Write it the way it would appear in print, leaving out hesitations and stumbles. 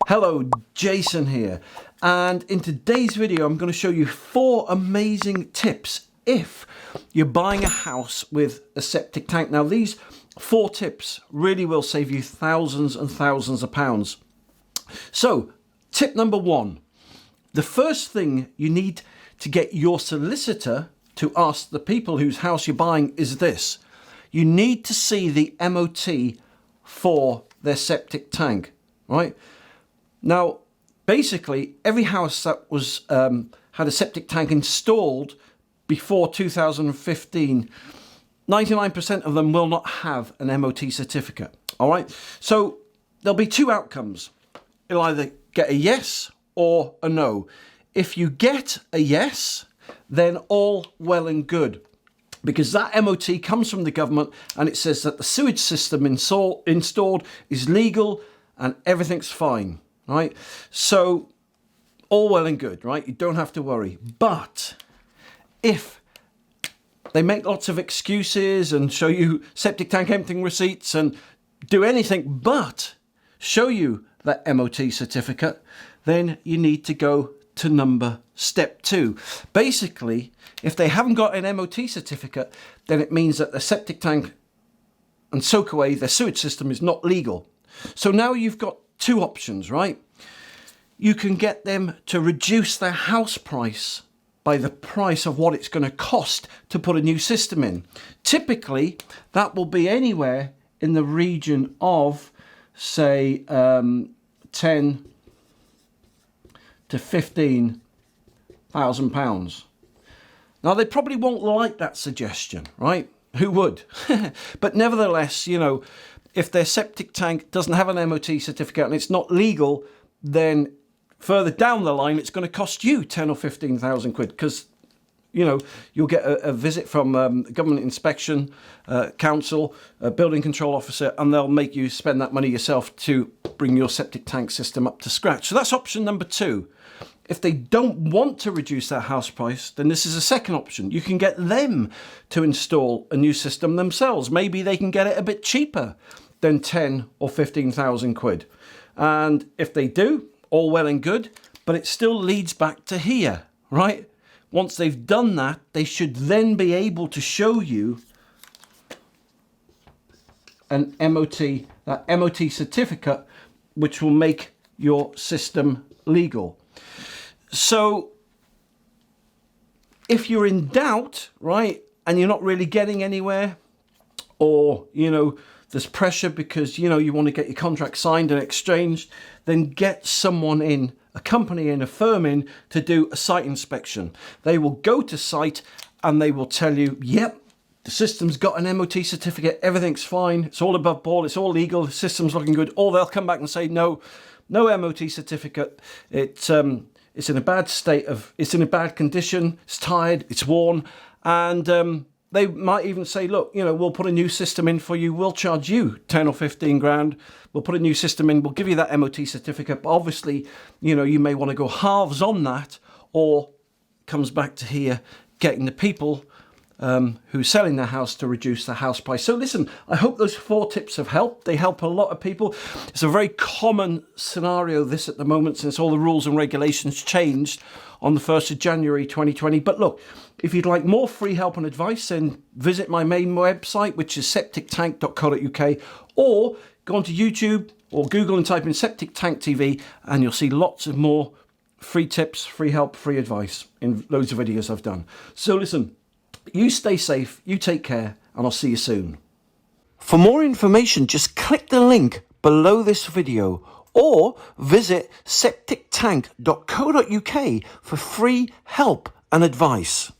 Hello, Jason here, and in today's video I'm going to show you 4 amazing tips if you're buying a house with a septic tank. Now these 4 tips really will save you thousands and thousands of pounds. So tip number 1, the first thing you need to get your solicitor to ask the people whose house you're buying is this: you need to see the MOT for their septic tank, right? Now, basically, every house that was had a septic tank installed before 2015, 99% of them will not have an MOT certificate. All right, so there'll be 2 outcomes. You'll either get a yes or a no. If you get a yes, then all well and good, because that MOT comes from the government and it says that the sewage system installed is legal and everything's fine. Right, so all well and good, right? You don't have to worry. But if they make lots of excuses and show you septic tank emptying receipts and do anything but show you that MOT certificate, then you need to go to step 2. Basically, if they haven't got an MOT certificate, then it means that the septic tank and soakaway, their sewage system, is not legal. So now you've got 2 options, right? You can get them to reduce their house price by the price of what it's going to cost to put a new system in. Typically, that will be anywhere in the region of, say, 10 to 15,000 pounds. Now, they probably won't like that suggestion, right? Who would? But nevertheless, you know, if their septic tank doesn't have an MOT certificate and it's not legal, then further down the line it's going to cost you 10 or 15,000 quid, because you know you'll get a visit from government inspection council, a building control officer, and they'll make you spend that money yourself to bring your septic tank system up to scratch. So that's option number 2. If they don't want to reduce their house price, then this is a second option. You can get them to install a new system themselves. Maybe they can get it a bit cheaper than 10 or 15,000 quid. And if they do, all well and good, but it still leads back to here, right? Once they've done that, they should then be able to show you an MOT, that MOT certificate, which will make your system legal. So if you're in doubt, right, and you're not really getting anywhere, or, you know, there's pressure because, you know, you want to get your contract signed and exchanged, then get someone in, a company in, a firm in, to do a site inspection. They will go to site and they will tell you, yep, the system's got an MOT certificate, everything's fine, it's all above board, it's all legal, the system's looking good. Or they'll come back and say, no MOT certificate, it's in a bad state of, it's in a bad condition, it's tired, it's worn, and they might even say, look, you know, we'll put a new system in for you, we'll charge you 10 or 15 grand, we'll put a new system in, we'll give you that MOT certificate, but obviously, you know, you may want to go halves on that, or comes back to here, getting the people who's selling their house to reduce the house price. So listen, I hope those 4 tips have helped. They help a lot of people. It's a very common scenario, this, at the moment, since all the rules and regulations changed on the 1st of January 2020. But look, if you'd like more free help and advice, then visit my main website, which is septictank.co.uk, or go onto YouTube or Google and type in Septic Tank TV, and you'll see lots of more free tips, free help, free advice in loads of videos I've done. So listen, you stay safe, you take care, and I'll see you soon. For more information, just click the link below this video or visit septictank.co.uk for free help and advice.